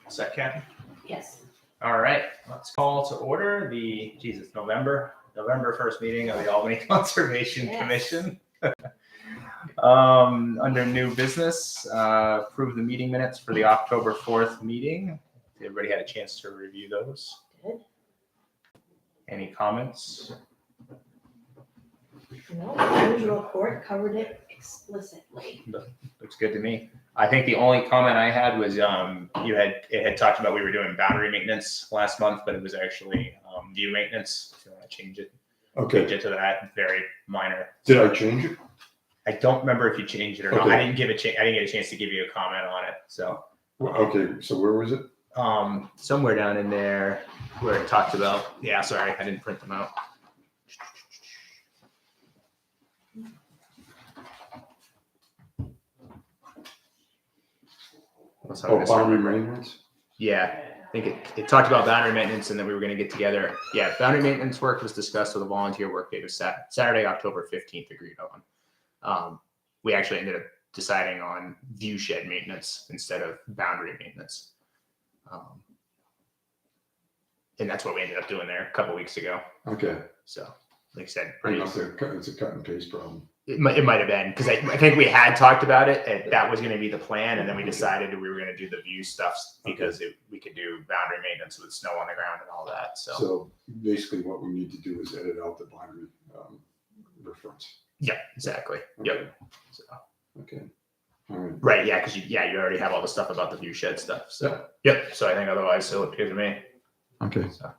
Set, Kathy? Yes. All right, let's call to order the, November 1st meeting of the Albany Conservation Yes. Commission. Under new business, approve the meeting minutes for the October 4th meeting. Everybody had a chance to review those. Good. Any comments? No, the usual court covered it explicitly. Looks good to me. I think the only comment I had was it had talked about we were doing boundary maintenance last month, but it was actually view maintenance. If you want to change it to that, very minor. Did I change it? I don't remember if you changed it or not. Okay. I didn't get a chance to give you a comment on it. So Okay, so where was it? somewhere down in there where it talked about. Yeah, sorry, I didn't print them out. Boundary maintenance? Yeah, I think it talked about boundary maintenance and then we were going to get together. Yeah, boundary maintenance work was discussed with a volunteer work day. It was Saturday, October 15th, agreed on. We actually ended up deciding on view shed maintenance instead of boundary maintenance. And that's what we ended up doing there a couple weeks ago. Okay. So, like I said, It's a cut and paste problem. It might have been because I think we had talked about it and that was going to be the plan, and then we decided we were going to do the view stuff because we could do boundary maintenance with snow on the ground and all that. So basically, what we need to do is edit out the boundary reference. Yeah, exactly. Okay. Yep. So, Okay. All right. right. Yeah, because you already have all the stuff about the view shed stuff. So yep. So I think otherwise it'll appear to me. Okay. So.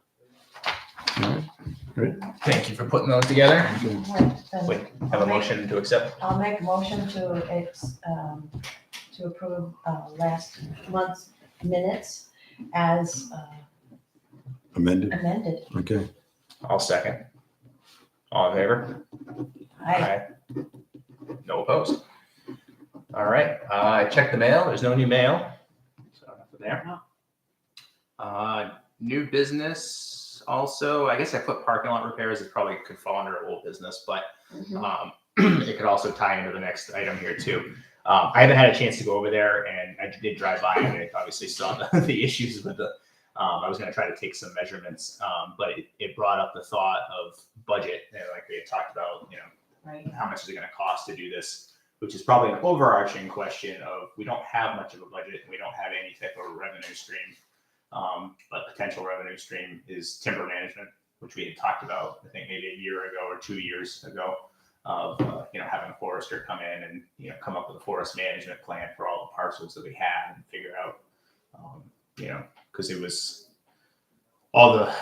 All right. Great. Thank you for putting those together. Right, then Wait, have a motion to accept. I'll make a motion to approve last month's minutes as Amended. amended. Okay. I'll second. All in favor? Aye. No opposed. All right. I checked the mail. There's no new mail. So nothing there. New business. Also, I guess I put parking lot repairs. It probably could fall under old business, but it could also tie into the next item here too. I haven't had a chance to go over there, and I did drive by, and I obviously saw the issues with the. I was going to try to take some measurements, but it brought up the thought of budget, and like we had talked about, Right. how much is it going to cost to do this, which is probably an overarching question of we don't have much of a budget, and we don't have any type of revenue stream. But potential revenue stream is timber management, which we had talked about, I think maybe a year ago or 2 years ago, of having a forester come in and come up with a forest management plan for all the parcels that we had and figure out, because it was all the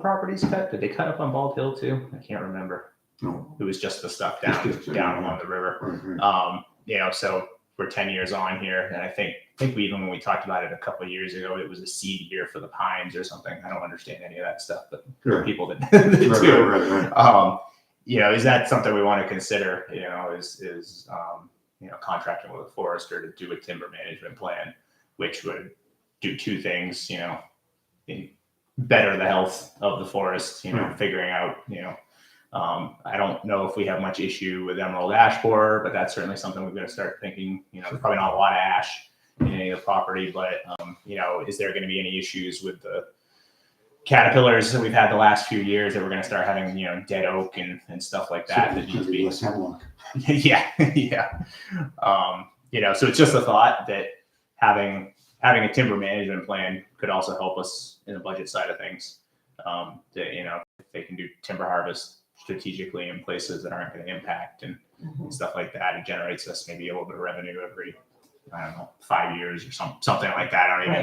properties cut? Did they cut up on Bald Hill too? I can't remember. No. It was just the stuff down along the river. Right. So we're 10 years on here, and I think we even when we talked about it a couple of years ago, it was a seed year for the pines or something. I don't understand any of that stuff, but there are people that do. Right. Is that something we want to consider? Is contracting with a forester to do a timber management plan, which would do two things. Better the health of the forest. Figuring out. I don't know if we have much issue with emerald ash borer, but that's certainly something we're going to start thinking. There's probably not a lot of ash in any of the property, but is there going to be any issues with the caterpillars that we've had the last few years that we're going to start having, dead oak and stuff like that that needs to be. Yeah. So it's just a thought that having a timber management plan could also help us in the budget side of things. If they can do timber harvest strategically in places that aren't going to impact and stuff like that, it generates us maybe a little bit of revenue every, 5 years or something like that. I don't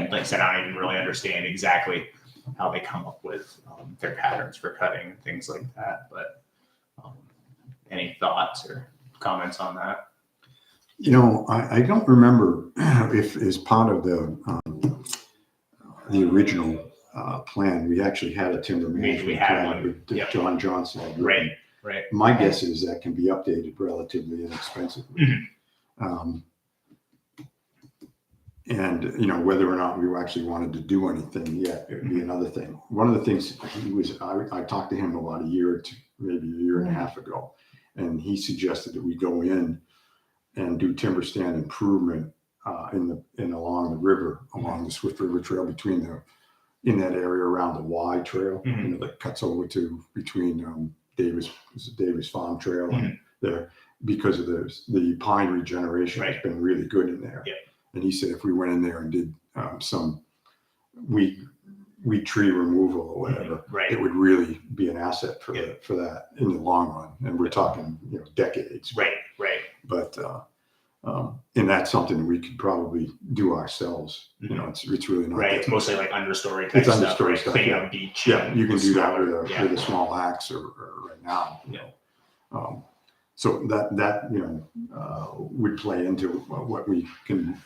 even really understand exactly how they come up with their patterns for cutting and things like that. But any thoughts or comments on that? I don't remember if as part of the original plan, we actually had a timber management plan with John Johnson. Right. My guess is that can be updated relatively inexpensively. And whether or not we actually wanted to do anything yet, it would be another thing. One of the things I talked to him about a year or two, maybe a year and a half ago, and he suggested that we go in and do timber stand improvement in along the river, along the Swift River Trail in that area around the Y Trail, that cuts over to between Davis Farm Trail and there, because of the pine regeneration has been really good in there. Yeah. And he said if we went in there and did some weed tree removal or whatever, it would really be an asset for that in the long run. And we're talking decades. Right. But and that's something we could probably do ourselves. It's really not. It's mostly like understory type It's stuff, understory stuff. cleaning up beach. Yeah, you can do that with smaller, a small axe or right now. So that would play into what we can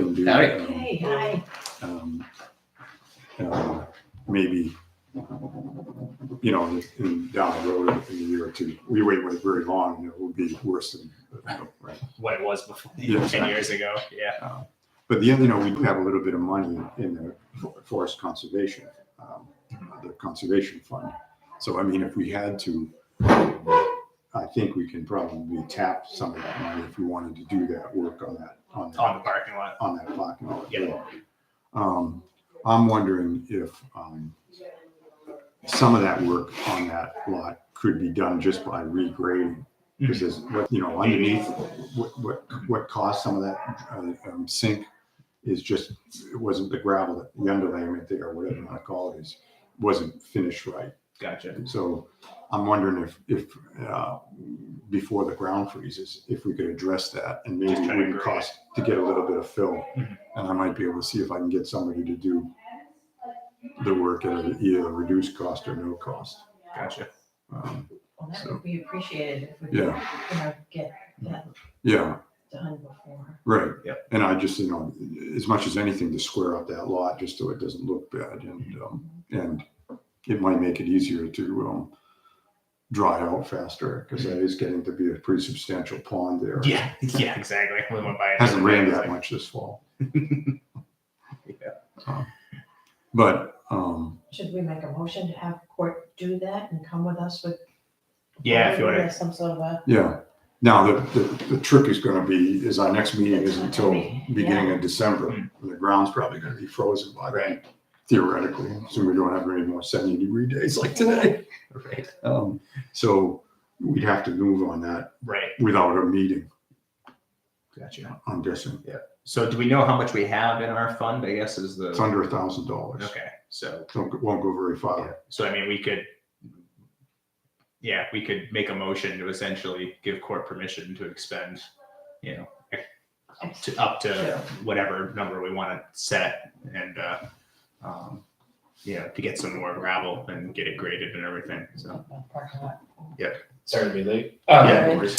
do. Hey, hi. Maybe down the road in a year or two, we wait very long, and it will be worse than what it was before 10 years ago. Yeah. But we do have a little bit of money in the forest conservation, the conservation fund. So I mean, if we had to, I think we can probably tap some of that money if we wanted to do that work on the parking lot. On that parking lot. Yeah. I'm wondering if some of that work on that lot could be done just by regrading, because there's underneath what caused some of that sink is just, it wasn't the gravel, the underlayment there, or whatever you want to call it, wasn't finished right. Gotcha. So I'm wondering if before the ground freezes, if we could address that, and maybe it wouldn't cost to get a little bit of fill, and I might be able to see if I can get somebody to do the work at either reduced cost or no cost. Gotcha. Well, that would be appreciated if we could, get that done before. Right. Yep. And I just, as much as anything, to square up that lot just so it doesn't look bad, and it might make it easier to dry out faster, because that is getting to be a pretty substantial pond there. Yeah, exactly. We went by it. Hasn't rained that much this fall. But Should we make a motion to have court do that and come with us with? If you want to. Some sort of a. yeah. Now the trick is going to be our next meeting is until beginning of December, and the ground's probably going to be frozen by then, theoretically. So we don't have any more 70-degree days like today. Right. So we'd have to move on that without a meeting. Gotcha. I'm guessing. Yeah. So do we know how much we have in our fund? I guess is the. It's under $1,000. Okay. So Won't go very far. Yeah. So I mean, we could make a motion to essentially give court permission to expend, up to whatever number we want to set, and to get some more gravel and get it graded and everything. So Sorry to be late. no worries.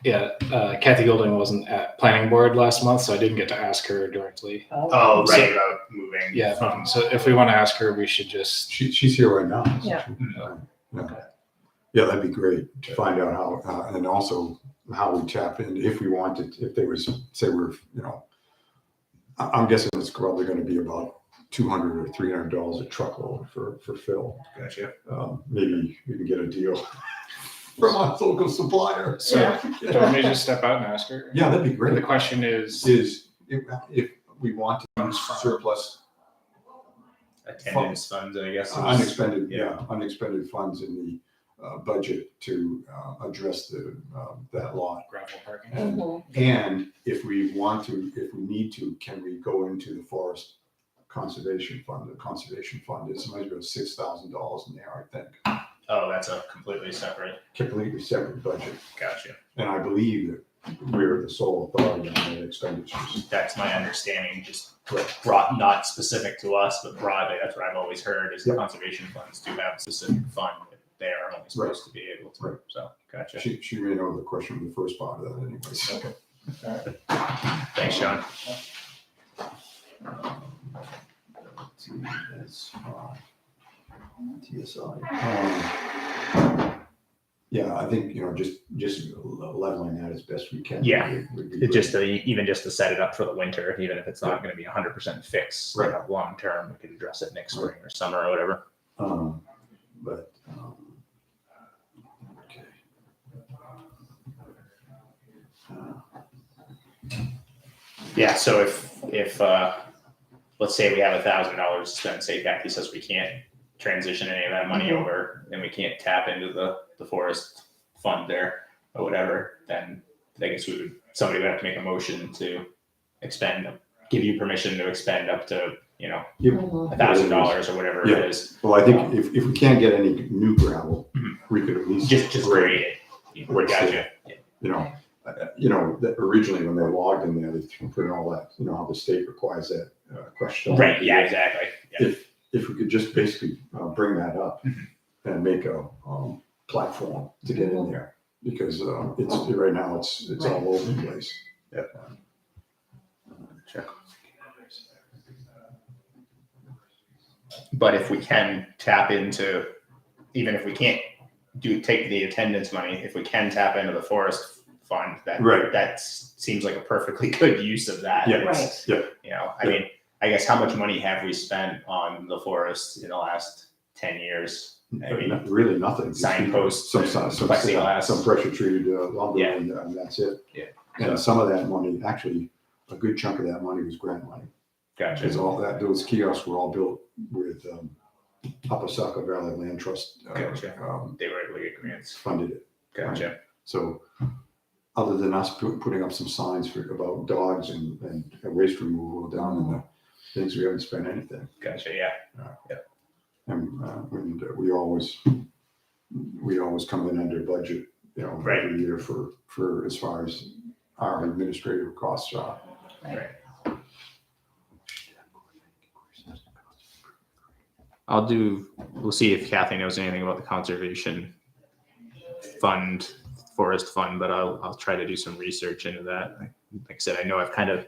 Kathy Golding wasn't at planning board last month, so I didn't get to ask her directly. Oh, right, about moving. Yeah, so if we want to ask her, we should just. She's here right now. Yeah. Yeah, that'd be great to find out how, and also how we tap in if we wanted. If there was, say, I'm guessing it's probably going to be about $200 or $300 a truckload for fill. Gotcha. Maybe we can get a deal from our local supplier. So do you want me to just step out and ask her? Yeah, that'd be great. The question is if we want to use surplus Attendance funds, I guess. unexpended funds in the budget to address that lot. gravel parking. And if we need to, can we go into the forest conservation fund? The conservation fund is might be $6,000 in there, I think. Oh, that's a completely separate budget. Gotcha. And I believe that we're the sole authority on that expenditures. That's my understanding, just brought, not specific to us, but broadly, that's what I've always heard is the conservation funds do have a specific fund that they are only supposed to be able to. Right. So, gotcha. She may know the question of the first part of that anyway. Okay. All right. Thanks, Sean. TSI. Yeah, I think, just leveling that as best we can. Yeah. would be It good. just even just to set it up for the winter, even if it's not going to be 100% fixed, Right. long term, we could address it next spring or summer or whatever. Okay. Yeah, so if let's say we have $1,000 to spend, say Kathy says we can't transition any of that money over and we can't tap into the forest fund there or whatever, then I guess somebody would have to make a motion to give you permission to expend up to, $1,000 or whatever Yeah. it is. Well, I think if we can't get any new gravel, Mhm. we could at least Just grade it. What's Gotcha. that originally when they logged in there, they put in all that, how the state requires that crushed stone. Right, yeah, exactly. Yeah. If we could just basically bring that up Mhm. and make a platform to get in there, because it's right now it's all over the place. Yeah. Sure. But if we can tap into, even if we can't take the attendance money, if we can tap into the forest fund, that seems like a perfectly good use of that. Yeah. Right. Yeah. I mean, I guess how much money have we spent on the forest in the last 10 years? I mean, Really nothing. signposts, some plexiglass. some pressure treated lumber, Yeah. and that's it. Yeah. And some of that money, actually, a good chunk of that money was grant money. Gotcha. Because those kiosks were all built with Upper Saco Valley Land Trust. Gotcha. They were able to get grants. Funded it. Gotcha. So, other than us putting up some signs about dogs and waste removal down in the things, we haven't spent anything. Gotcha. Yeah. And we always come in under budget, Right. every year for as far as our administrative costs are. Right. We'll see if Kathy knows anything about the conservation fund, forest fund, but I'll try to do some research into that. Like I said, I know I've kind of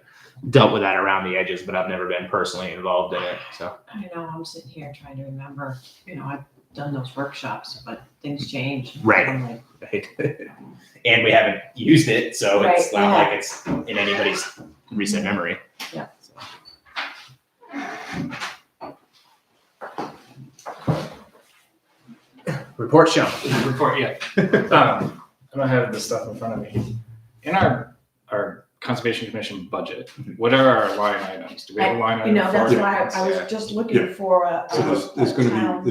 dealt with that around the edges, but I've never been personally involved in it. So I know, I'm sitting here trying to remember, I've done those workshops, but things change. Right. I'm like, right. And we haven't used it, so it's Right, not yeah. like it's in anybody's recent memory. Yeah. Report shown. Report, yeah. I don't have the stuff in front of me. In our Conservation Commission budget, what are our line items? Do we have a line item? that's for why it? I was just looking for a. So there's going to town- be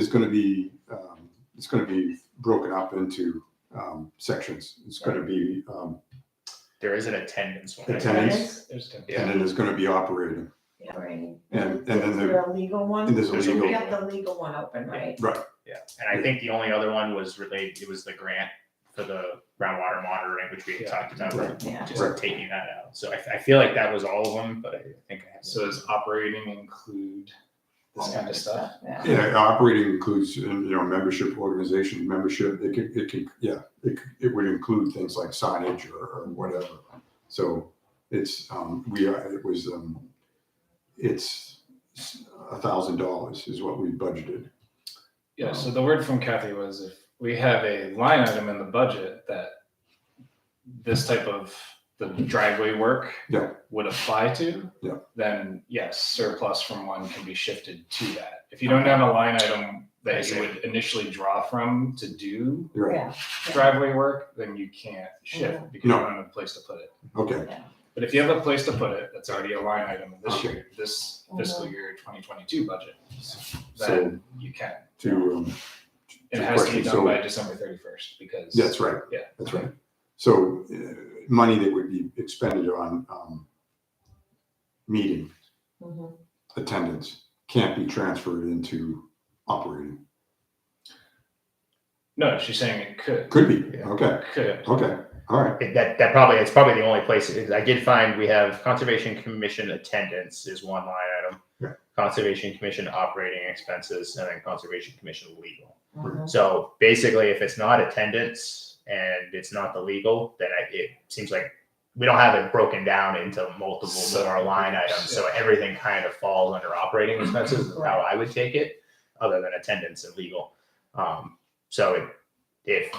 it's going to be broken up into sections. It's going to be There is an attendance one. Attendance. There's ten. Yeah. and then there's going to be operating, Yeah, right. and then Is there a legal one? and there's a There's a legal We got the legal one open, right? right. Yeah, and I think the only other one was related, it was the grant for the groundwater monitoring, which we had talked about, Right. Yeah. just Right. taking that out. So I feel like that was all of them, but I think I have. So does operating include this kind of stuff? Yeah. Yeah, operating includes membership, organization membership. It would include things like signage or whatever. So it's it's $1,000 is what we budgeted. Yeah, so the word from Kathy was if we have a line item in the budget that this type of the driveway work Yeah. would apply to, Yeah. then yes, surplus from one can be shifted to that. If you don't have a line item I that see. you would initially draw from to do Right. Yeah. driveway work, then you can't shift because No. you don't have a place to put it. Okay. But if you have a place to put it, that's already a line item in this Okay. year, this fiscal year 2022 budget, So then you can. to It Good has to be question. done So- by December 31st because. that's right. Yeah. That's right. So money that would be expended on meeting Mhm. attendance can't be transferred into operating. No, she's saying it could. Could be. Yeah. Okay. Could. Okay. All right. It's probably the only place. I did find we have Conservation Commission attendance is one line item. Yeah. Conservation Commission operating expenses, and then Conservation Commission legal. Mhm. So basically, if it's not attendance and it's not the legal, then it seems like we don't have it broken down into multiple So- more line items. So everything kind of falls under operating expenses is how I would take it, other than attendance and legal. So if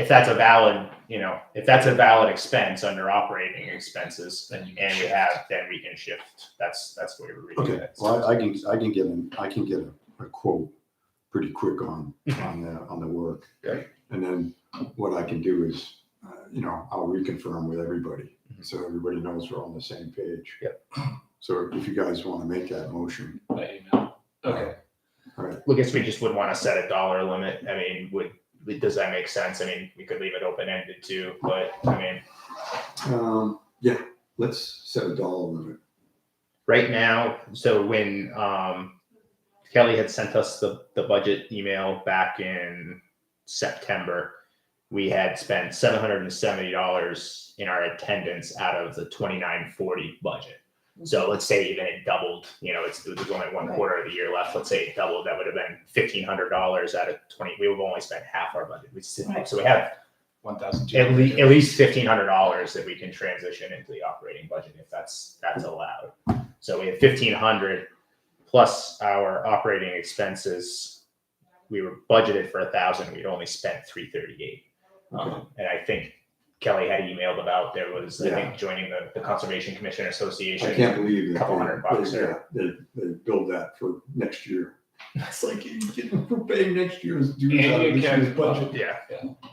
that's a valid, if that's a valid expense under operating expenses, Then you and then we can shift. That's the way we're reading Okay. it. Well, I can get a quote pretty quick on the work. Okay. And then what I can do is, I'll reconfirm with everybody so everybody knows we're on the same page. Yep. So if you guys want to make that motion, By email. Okay. all right, Well, I guess we just would want to set a dollar limit. I mean, does that make sense? I mean, we could leave it open-ended too, but I mean, yeah, let's set a dollar limit. right now, so when Kelly had sent us the budget email back in September, we had spent $770 in our attendance out of the 2940 budget. So let's say even it doubled, there's only one quarter of the year left. Let's say it doubled, that would have been $1,500 out of 20. We would have only spent half our budget. So we have 1,200. at least $1,500 that we can transition into the operating budget if that's allowed. So we have 1,500 plus our operating expenses. We were budgeted for 1,000. We'd only spent 338. And I think Kelly had emailed about there was, I think, joining the Conservation Commission Association. I can't believe that Couple $100 there. they build that for next year. It's like we're paying next year's dues And out of you this can- year's budget. Yeah.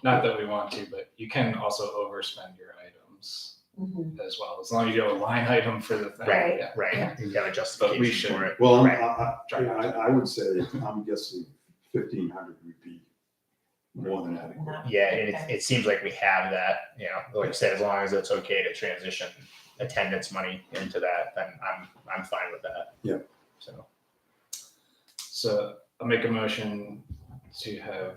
Not that we want to, but you can also overspend your items Mhm. as well, as long as you have a line item for the thing. Right, Yeah. right. Yeah. You have a But we justification should- for it. Well, Right. I would say, I'm guessing 1,500 would be more than adequate. Not- Yeah, and okay. it seems like we have that, like I said, as long as it's okay to transition attendance money into that, then I'm fine with that. Yeah. So I'll make a motion to have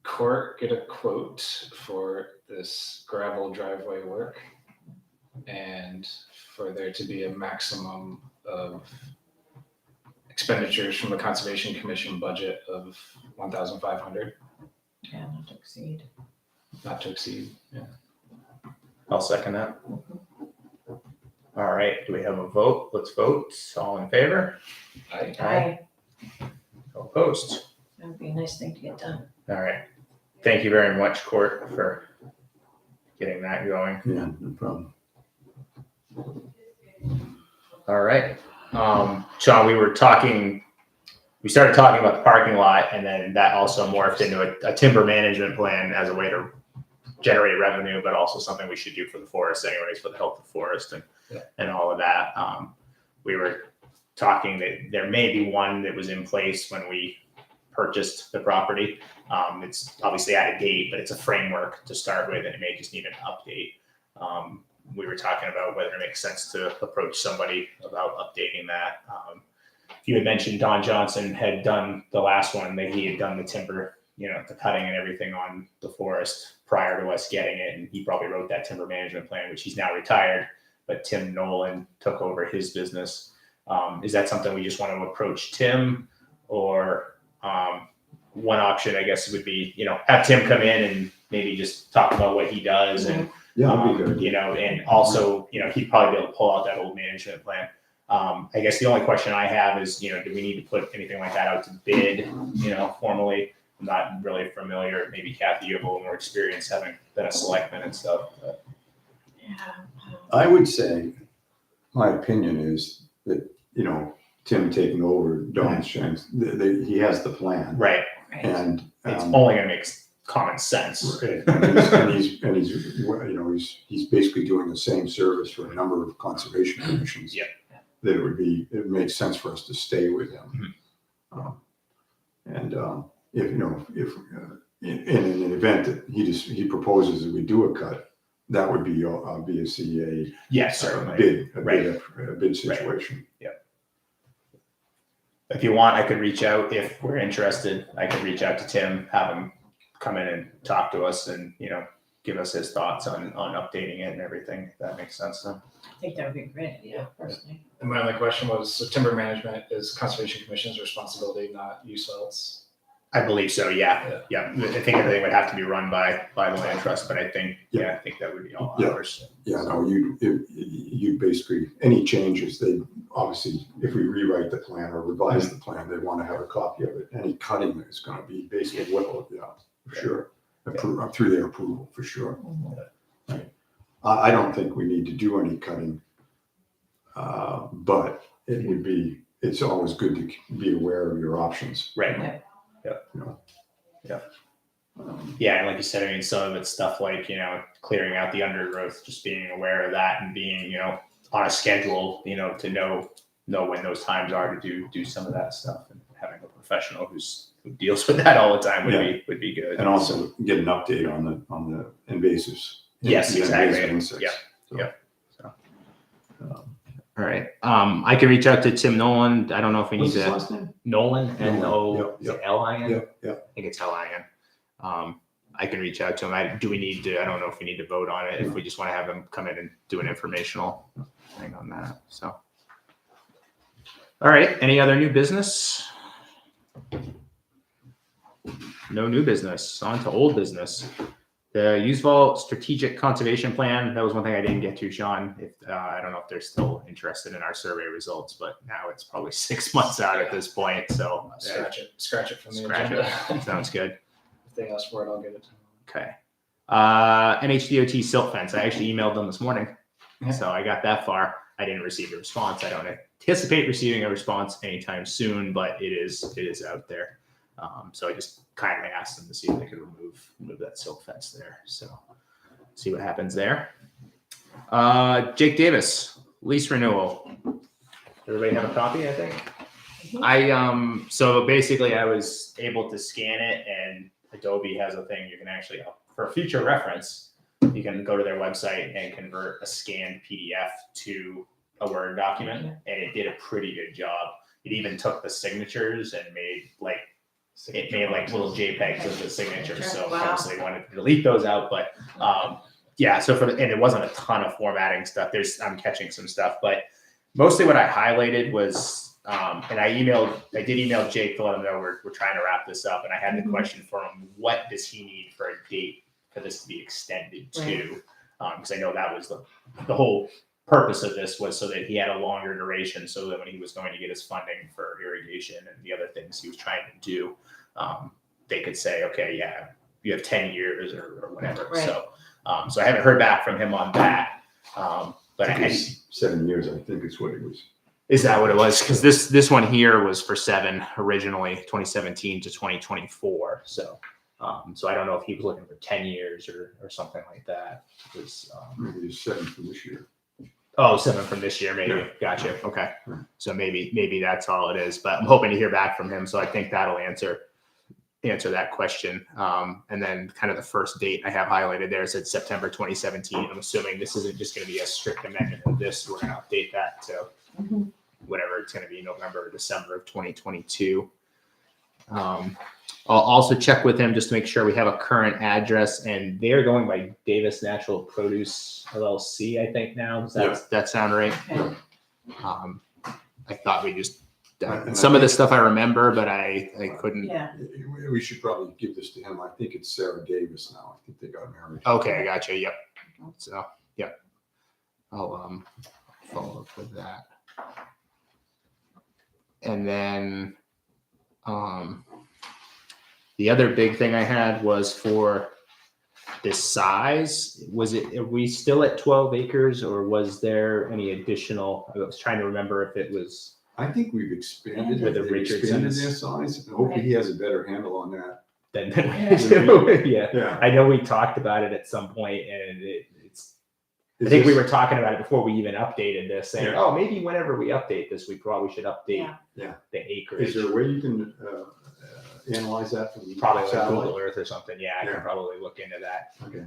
Court get a quote for this gravel driveway work, and for there to be a maximum of expenditures from the Conservation Commission budget of 1,500, Yeah, not to exceed. not to exceed. Yeah. I'll second that. All right, do we have a vote? Let's vote. All in favor? Aye. No opposed? That would be a nice thing to get done. All right. Thank you very much, Court, for getting that going. Yeah, no problem. All right. Sean, we started talking about the parking lot, and then that also morphed into a timber management plan as a way to generate revenue, but also something we should do for the forest anyways, for the health of the forest and all of that. We were talking that there may be one that was in place when we purchased the property. It's obviously out of date, but it's a framework to start with, and it may just need an update. We were talking about whether it makes sense to approach somebody about updating that. You had mentioned Don Johnson had done the last one, that he had done the timber, the cutting and everything on the forest prior to us getting it. And he probably wrote that timber management plan, which he's now retired, but Tim Nolan took over his business. Is that something we just want to approach Tim, or one option, I guess, would be, have Tim come in and maybe just talk about what he does and, Yeah, that'd be good. and also, he'd probably be able to pull out that old management plan. I guess the only question I have is, do we need to put anything like that out to bid, formally? I'm not really familiar. Maybe Kathy, you have a little more experience having been a selectman and stuff. But. Yeah. I would say, my opinion is that, Tim taking over Don's chance, he has the plan. Right. Right. And It's only going to make common sense. and he's basically doing the same service for a number of conservation commissions. Yeah. That it makes sense for us to stay with him. If in an event that he proposes that we do a cut, that would be obviously a Yes, certainly. a bid situation. Yeah. If you want, I could reach out if we're interested. I could reach out to Tim, have him come in and talk to us, and give us his thoughts on updating it and everything. If that makes sense. I think that would be a great idea, personally. And my only question was, so timber management is Conservation Commission's responsibility, not USEL's? I believe so. Yeah. I think everything would have to be run by the land trust, but I think that would be all ours. Yeah, no, you basically, any changes, they obviously, if we rewrite the plan or revise the plan, they want to have a copy of it. Any cutting is going to be basically for sure. Through their approval, for sure. Right. I don't think we need to do any cutting, but it's always good to be aware of your options. Right. Yeah, and like you said, I mean, some of it's stuff like, you know, clearing out the undergrowth, just being aware of that and being, you know, on a schedule, you know, to know when those times are to do some of that stuff, and having a professional who deals with that all the time would be good. And also get an update on the invasives. Yes, the exactly. invasive insects. Yeah. So, Yeah. All right. I can reach out to Tim Nolan. I don't know if we need What's his to. last name? Nolan, Nolan. N-O-L-I-N? Yep. I think it's L-I-N. I can reach out to him. I don't know if we need to vote on it, if we just want to have him come in and do an informational thing on that. So, all right. Any other new business? No new business. On to old business. The Usval Strategic Conservation Plan. That was one thing I didn't get to, Sean. I don't know if they're still interested in our survey results, but now it's probably 6 months out at this point. So Scratch it from the Scratch agenda. it. Sounds good. If they ask for it, I'll get it. Okay. NHDOT silt fence. I actually emailed them this morning, Yeah. so I got that far. I didn't receive a response. I don't anticipate receiving a response anytime soon, but it is out there. So I just kindly asked them to see if they could remove that silt fence there. So see what happens there. Jake Davis, lease renewal. Everybody have a copy, I think. So basically I was able to scan it, and Adobe has a thing you can actually, for future reference, you can go to their website and convert a scanned PDF to a Word document, and it did a pretty good job. It even took the signatures and made little JPEGs of the signatures. So Wow. obviously I wanted to delete those out, but yeah. So and it wasn't a ton of formatting stuff. I'm catching some stuff, but mostly what I highlighted was, and I did email Jake to let him know we're trying to wrap this up, and I had the question for him: what does he need for a date for this to be extended to? Because I know that was the whole purpose of this, was so that he had a longer duration, so that when he was going to get his funding for irrigation and the other things he was trying to do, they could say, okay, yeah, you have 10 years or whatever. Right. So I haven't heard back from him on that. But I think it's 7 years, I think is what it was. Is that what it was? Because this one here was for 7 originally, 2017 to 2024. So I don't know if he was looking for 10 years or something like that. It was, Maybe it's 7 for this year. 7 from this year, maybe. Yeah. Gotcha. Okay. Yeah. So maybe that's all it is. But I'm hoping to hear back from him. So I think that'll answer that question. And then kind of the first date I have highlighted there said September 2017. I'm assuming this isn't just going to be a strict amendment of this. We're going to update that to whatever it's going to be, November or December of 2022. I'll also check with him just to make sure we have a current address, and they're going by Davis Natural Produce LLC, I think now. Does that sound right? Okay. I thought we just some of the stuff I remember, but I couldn't. Yeah. We should probably give this to him. I think it's Sarah Davis now. I think they got married. Okay, I gotcha. Yep. So yep, I'll follow up with that, and then the other big thing I had was for this size. Are we still at 12 acres, or was there any additional? I was trying to remember if it was. I think we've expanded. With the They've expanded Richardsons. their size. And hopefully he has a better handle on that. Then Yeah. yeah. Yeah. I know we talked about it at some point, and it's. I Is think we this- were talking about it before we even updated this, saying, Yeah. "Oh, maybe whenever we update this, we probably should update Yeah. the acreage." Is there a way you can analyze that from the Probably like satellite? Google Earth or something. Yeah, I Yeah. can probably look into that. Okay.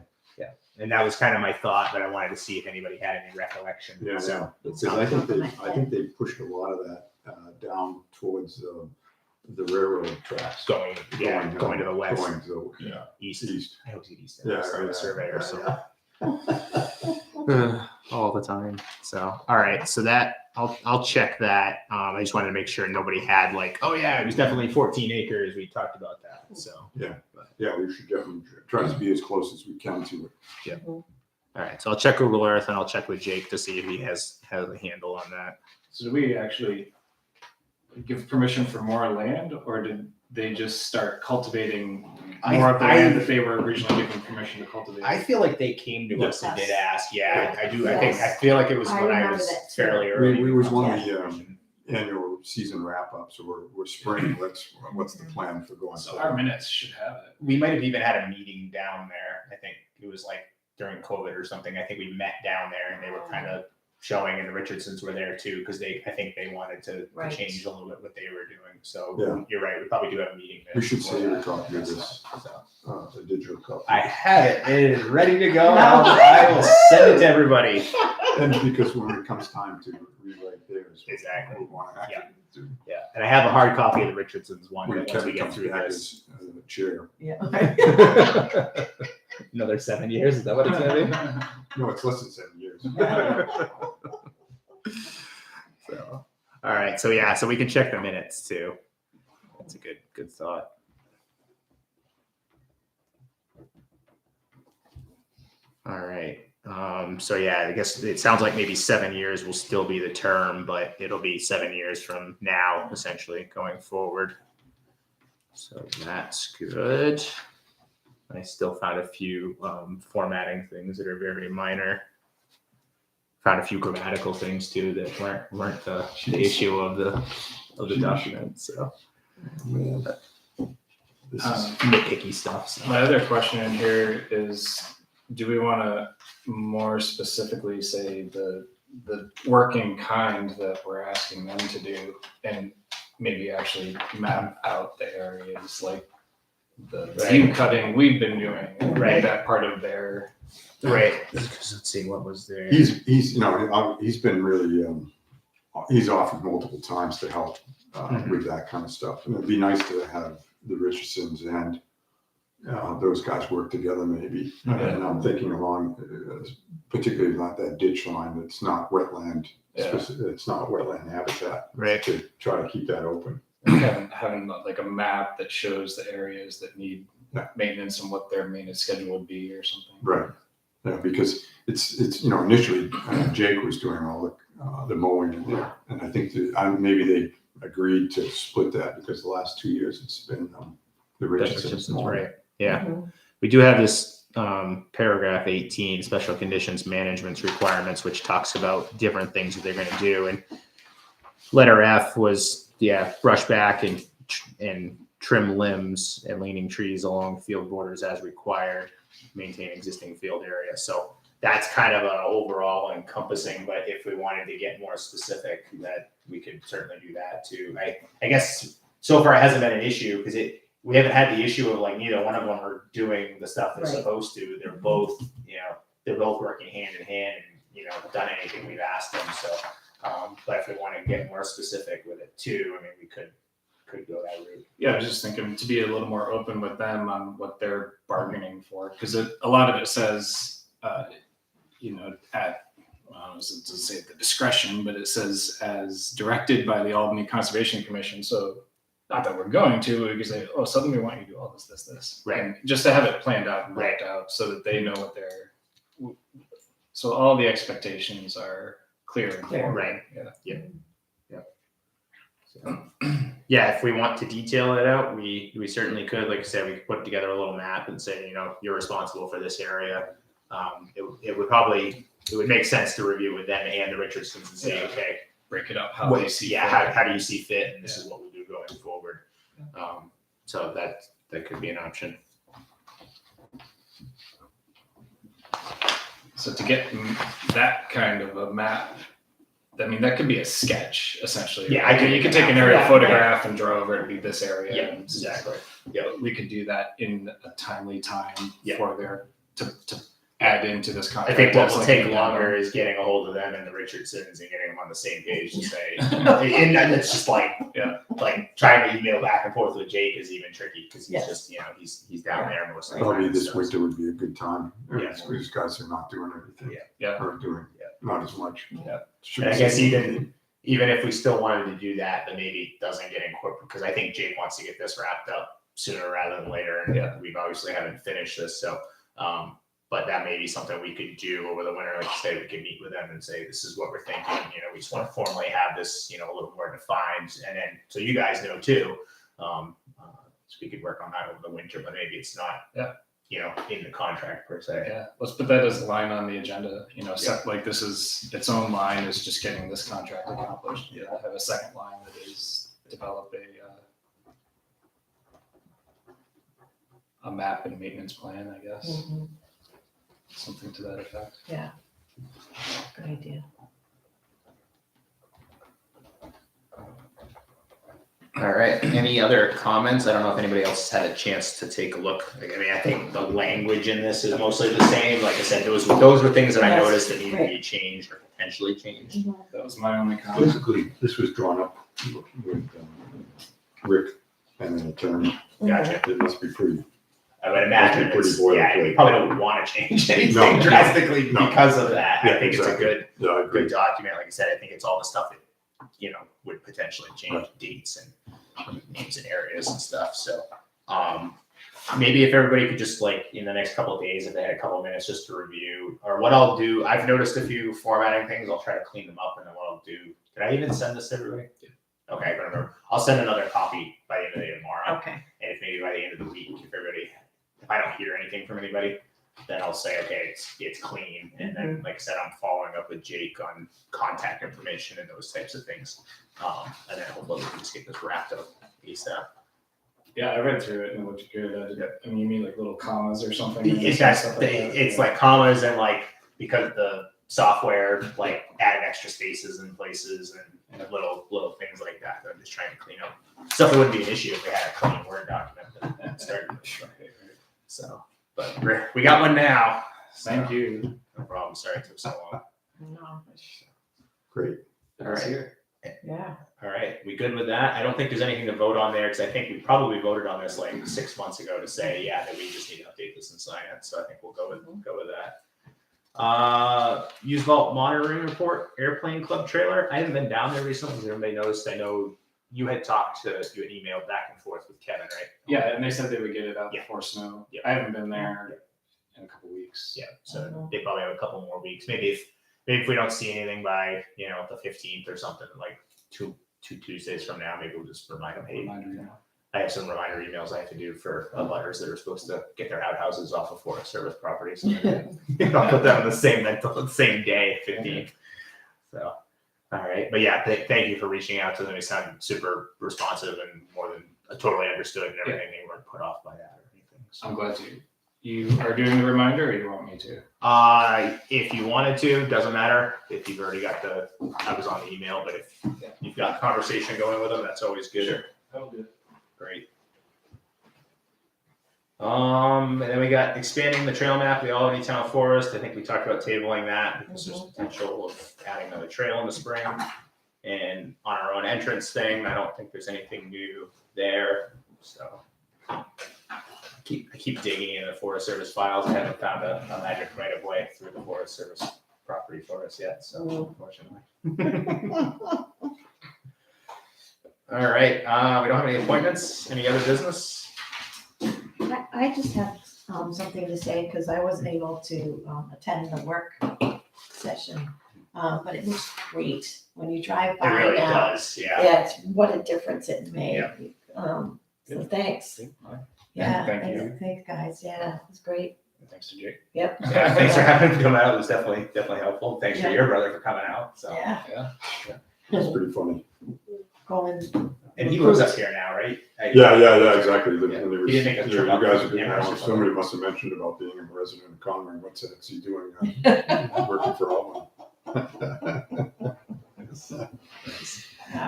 And that was kind of my thought, but I wanted to see if anybody had any recollection. Yeah. So Because I think they pushed a lot of that down towards the railroad tracks. going to the west, Going to the east. east. I always get east. Yeah, I'm a right, surveyor, right, so yeah. all the time. So all right, so that I'll check that. I just wanted to make sure nobody had like, oh yeah, it was definitely 14 acres. We talked about that. So Yeah, we should definitely try to be as close as we can to it. all right, so I'll check Google Earth and I'll check with Jake to see if he has a handle on that. So do we actually give permission for more land, or did they just start cultivating more of the land that they were originally given permission to cultivate? I feel like they came to us and did ask. Yeah, I do. I Yes. feel like it was I when I remember was that too. fairly early. We was one of Yeah. the annual season wrap-ups or spring, what's the plan for going So forward? our minutes should have it. We might have even had a meeting down there. I think it was like during COVID or something. I think we met down there and they were kind of showing, and the Richardsons were there too, because I think they wanted to Right. change a little bit what they were doing. So Yeah. you're right. We probably do have a meeting. We should say before we're talking that. to this, So, the digital copy. I have it. It is ready to go. I will send it to everybody. And because when it comes time to rewrite theirs. Exactly. We want to actually do. Yeah, and I have a hard copy of the Richardsons one. When But once we Kevin get comes through back this, as chair. Yeah. another 7 years. Is that what it's gonna be? No, it's less than 7 years. So, all right. So yeah, so we can check the minutes too. That's a good thought. All right. So yeah, I guess it sounds like maybe 7 years will still be the term, but it'll be 7 years from now, essentially going forward. So that's good. I still found a few formatting things that are very minor. Found a few grammatical things too that weren't the issue of the document. So Man, this is nitpicky stuff. So. My other question in here is, do we want to more specifically say the working kind that we're asking them to do, and maybe actually map out the areas like the view cutting we've been doing, and Right. make that part of their. Right. Let's see what was there. he's he's been really he's offered multiple times to help with that kind of stuff, and it'd be nice to have the Richardsons and those guys work together maybe. And I'm thinking along, particularly about that ditch line that's not wetland. It's not wetland habitat. Right. To try to keep that open. Having like a map that shows the areas that need maintenance and what their maintenance schedule would be or something. Right. Yeah, because it's initially Jake was doing all the mowing in there, and I think maybe they agreed to split that because the last 2 years it's been the Richardsons mowing. Right. Yeah. We do have this paragraph 18, special conditions management's requirements, which talks about different things that they're going to do. And letter F was, brush back and trim limbs and leaning trees along field borders as required, maintain existing field area. So that's kind of an overall encompassing, but if we wanted to get more specific, that we could certainly do that too. I guess so far it hasn't been an issue because we haven't had the issue of like neither one of them are doing the stuff they're Right. supposed to. They're both, they're both working hand in hand and, done anything we've asked them. So, but if we want to get more specific with it too, I mean, we could go that route. Yeah, I was just thinking to be a little more open with them on what they're bargaining for, because a lot of it says, it doesn't say at the discretion, but it says as directed by the Albany Conservation Commission. So not that we're going to, we can say, oh, suddenly we want you to do all this. Right. And just to have it planned out and mapped out so that they know what so all the expectations are clear and forward. Right. Yeah. So, if we want to detail it out, we certainly could. Like I said, we could put together a little map and say, you're responsible for this area. It would make sense to review with them and the Richardsons and say, okay, Break it up how they see fit. how do you see fit, and this is what we'll do going forward. So that could be an option. So to get that kind of a map, I mean, that could be a sketch essentially. Yeah, I you could take an aerial photograph and draw over it to be this area. Yeah, and exactly. Yeah, we could do that in a timely time Yeah. for to add into this I contract. think what That's will like take a- longer is getting a hold of them and the Richardsons and getting them on the same page to say, and then it's just like trying to email back and forth with Jake is even tricky because he's Yes. just, he's down there most of the Probably time. this so- winter would be a good time. Yeah. These guys are not doing anything. Yeah. Or doing not as much. Yeah. Should And I be guess something- even if we still wanted to do that, then maybe it doesn't get incorporated because I think Jake wants to get this wrapped up sooner rather than later. And we've obviously haven't finished this. So, but that may be something we could do over the winter. Like you say, we could meet with them and say, this is what we're thinking. We just want to formally have this, a little more defined. And then, so you guys know too, so we could work on that over the winter, but maybe it's not, in the contract per se. Yeah, let's put that as a line on the agenda, set like this is its own line is just getting this contract accomplished. Yeah, have a second line that is develop a map and maintenance plan, I guess, Mhm. something to that effect. Yeah, good idea. All right. Any other comments? I don't know if anybody else had a chance to take a look. I mean, I think the language in this is mostly the same. Like I said, those were things that I Yes, noticed that needed to great. be changed or potentially changed. That was my only comment. Basically, this was drawn up with Rick and an attorney. Gotcha. It must be pretty. I would imagine Pretty it's, boilerplate. we probably don't want to change anything No, drastically no. because of that. Yeah, I think exactly. it's a Yeah, I agree. good document. Like I said, I think it's all the stuff that, would potentially change Right. dates and names and areas and stuff. So, maybe if everybody could just in the next couple of days, if they had a couple of minutes just to review, or what I'll do, I've noticed a few formatting things. I'll try to clean them up, and then what I'll do, did I even send this to everybody? Yeah. Okay, I remember. I'll send another copy by the end of the day tomorrow. Okay. And if maybe by the end of the week, if I don't hear anything from anybody, then I'll say, okay, it's clean. And then, like I said, I'm following up with Jake on contact information and those types of things. And then hopefully we can just get this wrapped up ASAP. Yeah, I read through it and it looked good. I mean, you mean like little commas or something? It's like commas and because the software added extra spaces in places and little things like that. I'm just trying to clean up stuff that wouldn't be an issue if we had a clean Word document that started. So, but we got one now. Thank you. No problem. Sorry it took so long. No. Great. All right. Yeah. All right. We good with that? I don't think there's anything to vote on there because I think we probably voted on this 6 months ago to say, that we just need to update this and sign it. So I think we'll go with that. Use vault monitoring report, airplane club trailer. I haven't been down there recently. Has everybody noticed? I know you had emailed back and forth with Kevin, right? Yeah, and they said they would get it out Yeah. before snow. Yeah. I haven't been there in a couple weeks. Yeah. So they probably have a couple more weeks. Maybe if we don't see anything by the 15th or something, like two Tuesdays from now, maybe we'll just remind them. Hey, Reminder, I have some reminder emails I have to do for butters that are supposed to get their outhouses off of Forest Service properties. I'll put that on the same day, 15th. So, all right. But yeah, thank you for reaching out to them. They sound super responsive and more than totally understood and everything. They weren't put off by that or anything. So. I'm glad you are doing the reminder, or you want me to? If you wanted to, doesn't matter. If you've already got I was on the email, but if you've got conversation going with them, that's always good. Sure. That'll do it. Great. And then we got expanding the trail map, the Albany Town Forest. I think we talked about tabling that because there's potential of adding another trail in the spring. And on our own entrance thing, I don't think there's anything new there. So I keep digging in the Forest Service files. I haven't found a magic right of way through the Forest Service property for us yet. So unfortunately. All right. We don't have any appointments. Any other business? I just have something to say because I wasn't able to attend the work session, but it was great when you drive It by really now. does. Yeah. Yeah, it's what a difference it made. Yeah. So thanks. Thank Yeah, you. thanks guys. Yeah, it was great. Thanks to Jake. Yep. Yeah, thanks for having him come out. It was definitely helpful. Thanks for Yeah. your brother for coming out. So, Yeah, It's pretty funny. going. and he lives up here now, right? Yeah, exactly. Yeah. He didn't make a trip You up guys from are getting Amherst or out. Somebody must have mentioned about being a resident of Conroe. What's the heck's he doing? Working for Albany.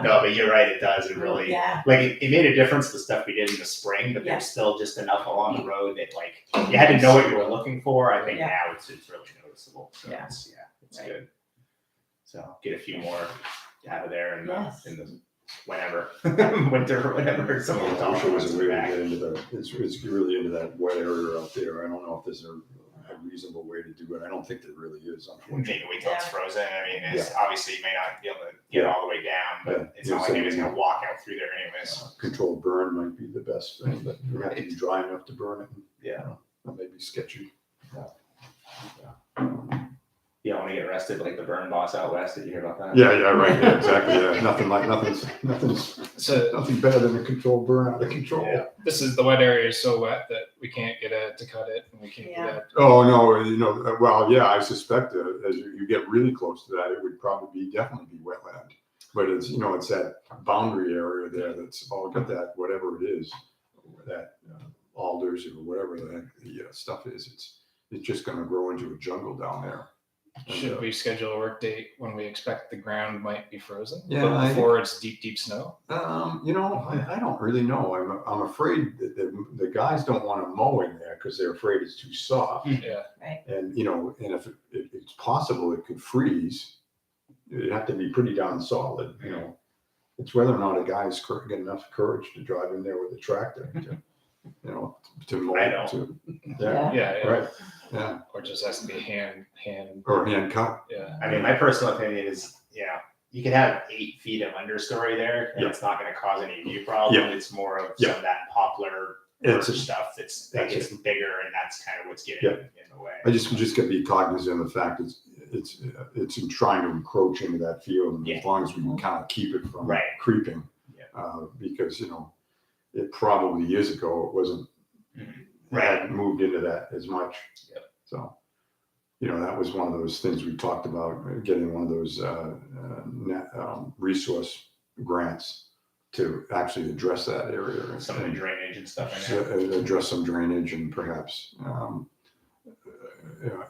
No, but you're right. It does. It really Yeah, it made a difference the stuff we did in the spring, but Yeah. there's still just enough along the road that you had to know what you were looking for. I think Yeah. now it's really noticeable. So Yeah. it's Right. good. So get a few more out of there and Yes. in the whenever winter or whatever. Some of the I wish it was a way to back. get into the, it's really into that wet area out there. I don't know if there's a reasonable way to do it. I don't think there really is, unfortunately. Maybe wait till it's Yeah. frozen. I mean, obviously you may not be able to get Yeah. all the way down, but Yeah. it's not like anybody's gonna walk out through there anyways. Controlled burn might be the best thing, but you have to be dry enough to burn it. Yeah. That may be sketchy. you don't want to get arrested like the burn boss out west. Did you hear about that? Yeah, right, yeah, exactly, yeah, So nothing better than a controlled burn out of control. Yeah. this is the wet area is so wet that we can't get Ed to cut it, and we can't Yeah. get Ed. Oh, no, well, yeah, I suspect as you get really close to that, it would probably definitely be wetland. But it's, it's that boundary area there that's all got that, whatever it is, that alders or whatever the heck the stuff is, it's just gonna grow into a jungle down there. And, Should we schedule a work date when we expect the ground might be frozen? Yeah, But before it's deep, deep snow? I don't really know. I'm afraid that the guys don't want to mow in there because they're afraid it's too soft. Yeah. And, and if it's possible it could freeze, it'd have to be pretty darn solid, It's whether or not a guy's got enough courage to drive in there with a tractor to mow I it don't. to. Yeah. Yeah. Right, yeah, Or just has to be hand. or hand cut. Yeah. I mean, my personal opinion is, you could have 8 feet of understory there, and Yeah. it's not going to cause any view problem. Yeah. It's more of Yeah. some of that poplar It's birch stuff that that's gets bigger, and that's kind of what's getting Yeah. in the way. I just gotta be cognizant of the fact it's in trying to encroach into that field, and Yeah. as long as we can kind of keep it from Right. creeping. Yeah. Because, it probably years ago, it wasn't, hadn't moved into that as much. Yep. So, that was one of those things we talked about, getting one of those, resource grants to actually address that area. Some of the drainage and stuff in So, there. address some drainage and perhaps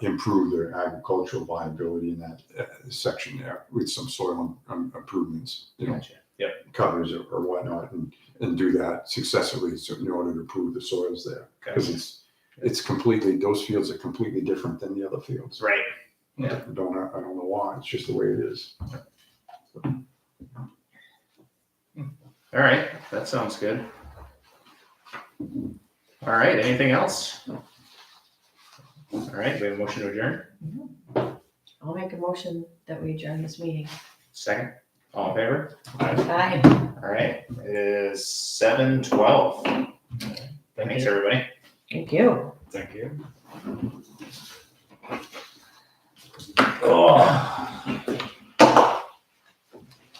improve their agricultural viability in that section there with some soil improvements, Gotcha. Yep. covers or whatnot, and do that successfully, so in order to improve the soils there, because Gotcha. it's completely, those fields are completely different than the other fields. Right. I don't know why, it's just the way it is. All right. That sounds good. All right. Anything else? All right. We have a motion to adjourn. I'll make a motion that we adjourn this meeting. Second. All in favor? Aye. All right. It is 7:12. Thanks, everybody. Thank you. Thank you.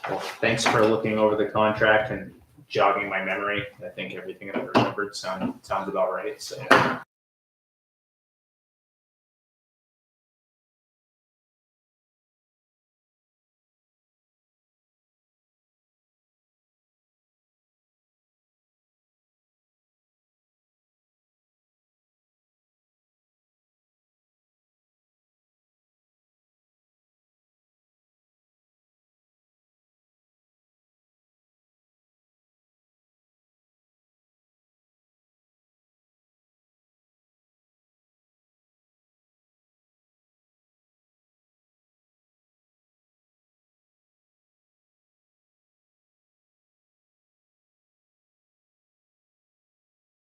Well, thanks for looking over the contract and jogging my memory. I think everything I've remembered sounds about right. So